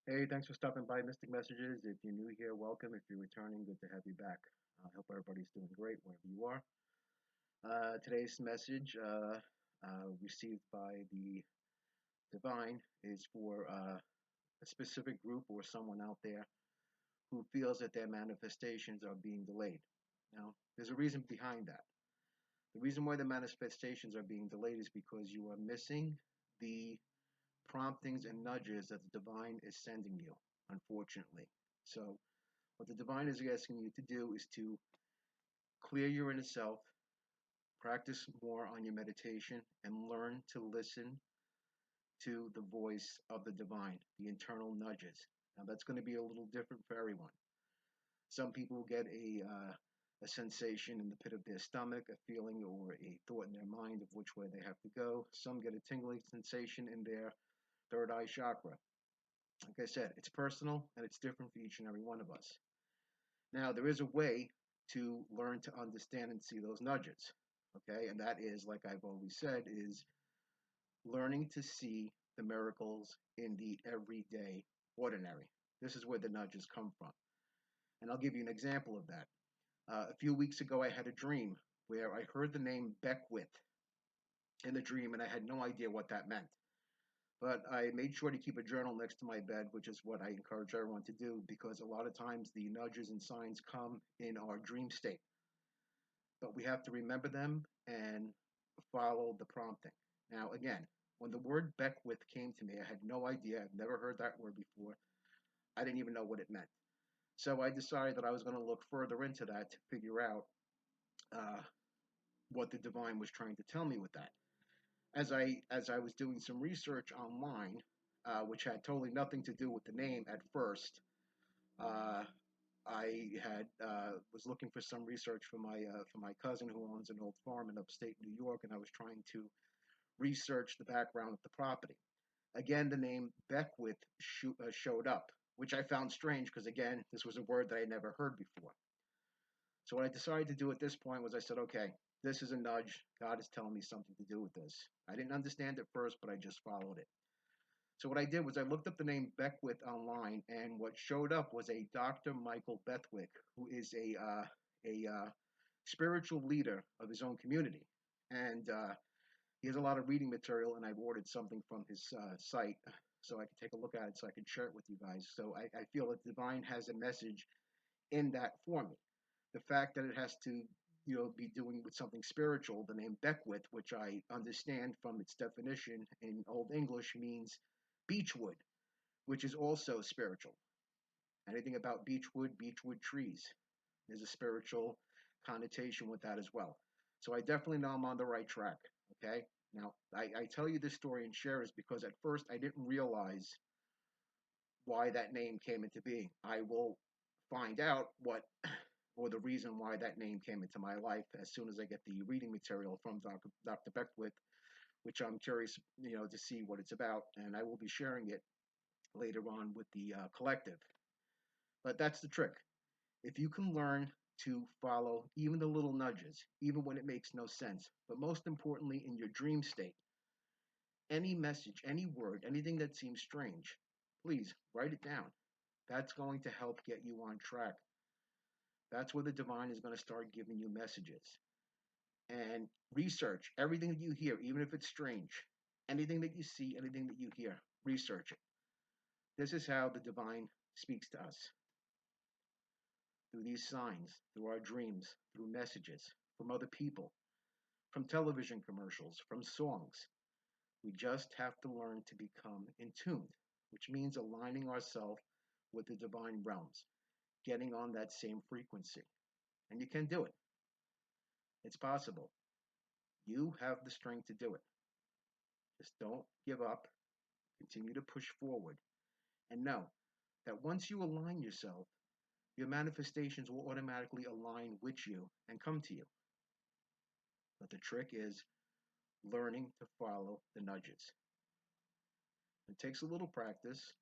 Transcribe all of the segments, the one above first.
Hey, thanks for stopping by Mystic Messages. If you're new here, welcome. If you're returning, good to have you back. I hope everybody's doing great wherever you are. Today's message, received by the divine, is for a specific group or someone out there who feels that their manifestations are being delayed. Now, there's a reason behind that. The reason why the manifestations are being delayed is because you are missing the promptings and nudges that the divine is sending you, unfortunately. So, what the divine is asking you to do is to clear your inner self, practice more on your meditation, and learn to listen to the voice of the divine, the internal nudges. Now, that's going to be a little different for everyone. Some people get a sensation in the pit of their stomach, a feeling or a thought in their mind of which way they have to go. Some get a tingling sensation in their third eye chakra. Like I said, it's personal and it's different for each and every one of us. Now, there is a way to learn to understand and see those nudges. Okay, and that is, like I've always said, is learning to see the miracles in the everyday ordinary. This is where the nudges come from. And I'll give you an example of that. A few weeks ago, I had a dream where I heard the name Beckwith in the dream, and I had no idea what that meant. But I made sure to keep a journal next to my bed, which is what I encourage everyone to do, because a lot of times the nudges and signs come in our dream state. But we have to remember them and follow the prompting. Now, again, when the word Beckwith came to me, I had no idea. I've never heard that word before. I didn't even know what it meant. So I decided that I was going to look further into that to figure out uh, what the divine was trying to tell me with that. As I was doing some research online, which had totally nothing to do with the name at first, uh, I had was looking for some research for my cousin who owns an old farm in upstate New York, and I was trying to research the background of the property. Again, the name Beckwith showed up, which I found strange because again, this was a word that I had never heard before. So what I decided to do at this point was I said, okay, this is a nudge. God is telling me something to do with this. I didn't understand it first, but I just followed it. So what I did was I looked up the name Beckwith online, and what showed up was a Dr. Michael Beckwith, who is a spiritual leader of his own community, and he has a lot of reading material. And I've ordered something from his site so I can take a look at it, so I can share it with you guys. So I feel that Divine has a message in that for me. The fact that it has to be doing with something spiritual, the name Beckwith, which I understand from its definition in Old English, means beechwood, which is also spiritual. Anything about beechwood trees, there's a spiritual connotation with that as well. So I definitely know I'm on the right track. Okay. Now, I tell you this story and share is because at first I didn't realize why that name came into being. I will find out what or the reason why that name came into my life as soon as I get the reading material from Dr. Beckwith, which I'm curious, to see what it's about, and I will be sharing it later on with the collective. But that's the trick. If you can learn to follow even the little nudges, even when it makes no sense, but most importantly, in your dream state, any message, any word, anything that seems strange, please write it down. That's going to help get you on track. That's where the divine is going to start giving you messages. And research everything that you hear, even if it's strange. Anything that you see, anything that you hear, research it. This is how the divine speaks to us, through these signs, through our dreams, through messages from other people, from television commercials, from songs. We just have to learn to become in tune, which means aligning ourselves with the divine realms, getting on that same frequency. And you can do it. It's possible. You have the strength to do it. Just don't give up. Continue to push forward. And know that once you align yourself, your manifestations will automatically align with you and come to you. But the trick is learning to follow the nudges. It takes a little practice.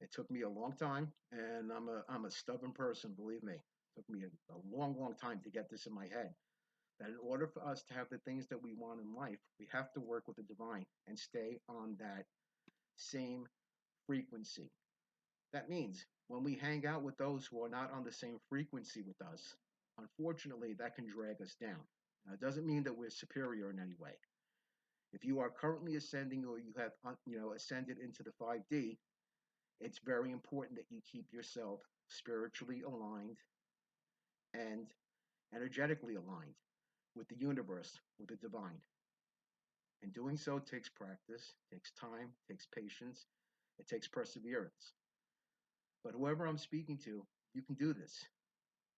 It took me a long time, and I'm a stubborn person, believe me. It took me a long, long time to get this in my head. That in order for us to have the things that we want in life, we have to work with the divine and stay on that same frequency. That means when we hang out with those who are not on the same frequency with us, unfortunately, that can drag us down. Now, it doesn't mean that we're superior in any way. If you are currently ascending or you have ascended into the 5D, it's very important that you keep yourself spiritually aligned and energetically aligned with the universe, with the divine. And doing so takes practice, takes time, takes patience, it takes perseverance. But whoever I'm speaking to, you can do this.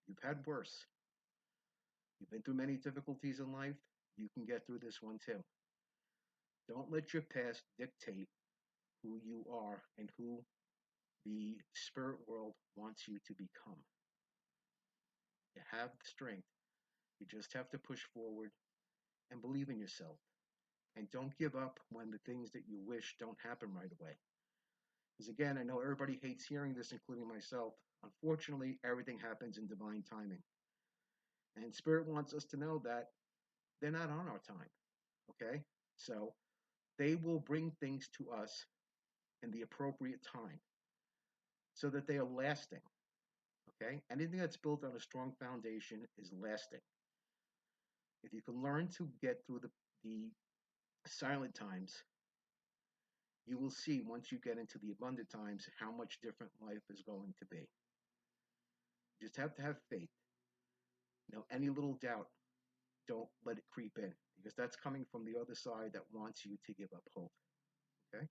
You've had worse. You've been through many difficulties in life. You can get through this one too. Don't let your past dictate who you are and who the spirit world wants you to become. You have the strength. You just have to push forward and believe in yourself. And don't give up when the things that you wish don't happen right away. Because again, I know everybody hates hearing this, including myself. Unfortunately, everything happens in divine timing. And Spirit wants us to know that they're not on our time. Okay? So they will bring things to us in the appropriate time so that they are lasting. Okay? Anything that's built on a strong foundation is lasting. If you can learn to get through the silent times, you will see once you get into the abundant times how much different life is going to be. You just have to have faith. Any little doubt, don't let it creep in because that's coming from the other side that wants you to give up hope. Okay?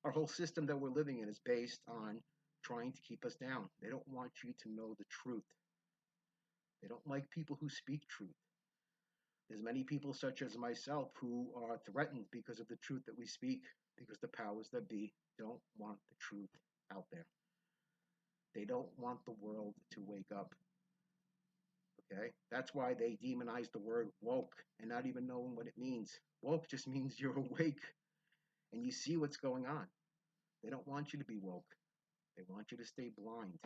Our whole system that we're living in is based on trying to keep us down. They don't want you to know the truth. They don't like people who speak truth. There's many people such as myself who are threatened because of the truth that we speak, because the powers that be don't want the truth out there. They don't want the world to wake up. Okay? That's why they demonize the word woke and not even knowing what it means. Woke just means you're awake and you see what's going on. They don't want you to be woke. They want you to stay blind.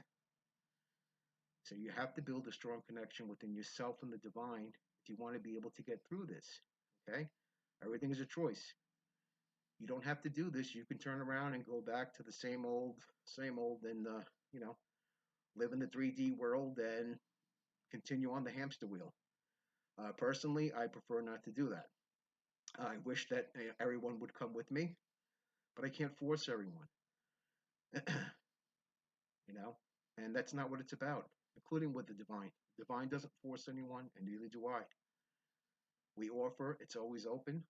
So you have to build a strong connection within yourself and the divine if you want to be able to get through this. Okay? Everything is a choice. You don't have to do this. You can turn around and go back to the same old, and live in the 3D world and continue on the hamster wheel. Personally, I prefer not to do that. I wish that everyone would come with me, but I can't force everyone. you know, and that's not what it's about, including with the divine. Divine doesn't force anyone, and neither do I. We offer; it's always open,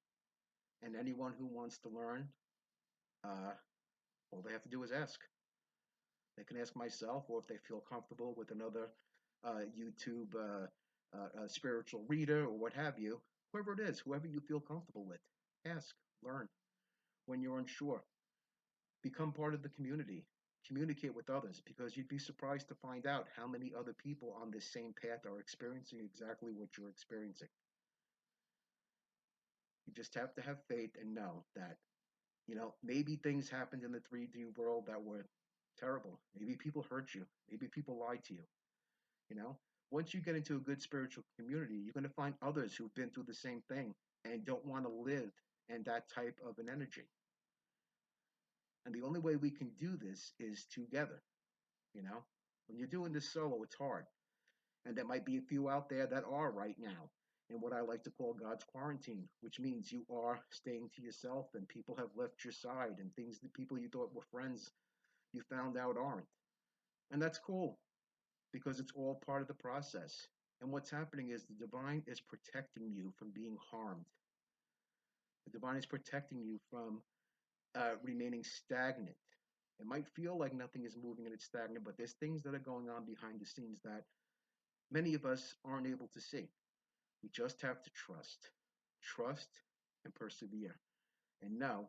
and anyone who wants to learn, uh, all they have to do is ask. They can ask myself, or if they feel comfortable with another YouTube spiritual reader or what have you, whoever it is, whoever you feel comfortable with, ask, learn. When you're unsure, become part of the community. Communicate with others because you'd be surprised to find out how many other people on this same path are experiencing exactly what you're experiencing. You just have to have faith and know that, maybe things happened in the 3D world that were terrible. Maybe people hurt you. Maybe people lied to you. You know, once you get into a good spiritual community, you're going to find others who've been through the same thing and don't want to live in that type of an energy. And the only way we can do this is together. You know, when you're doing this solo, it's hard. And there might be a few out there that are right now in what I like to call God's quarantine, which means you are staying to yourself and people have left your side and things that people you thought were friends you found out aren't. And that's cool because it's all part of the process. And what's happening is the divine is protecting you from being harmed. The divine is protecting you from remaining stagnant. It might feel like nothing is moving and it's stagnant, but there's things that are going on behind the scenes that many of us aren't able to see. We just have to trust and persevere, and know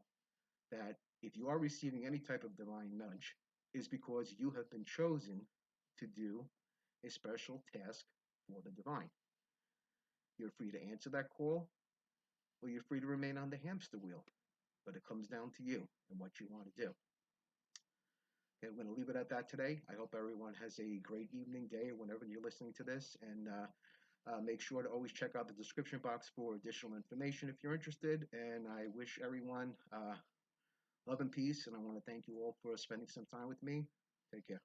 that if you are receiving any type of divine nudge, is because you have been chosen to do a special task for the divine. You're free to answer that call, or you're free to remain on the hamster wheel. But it comes down to you and what you want to do. Okay, I'm going to leave it at that today. I hope everyone has a great evening, day, or whenever you're listening to this. And make sure to always check out the description box for additional information if you're interested. And I wish everyone Love and peace, and I want to thank you all for spending some time with me. Take care.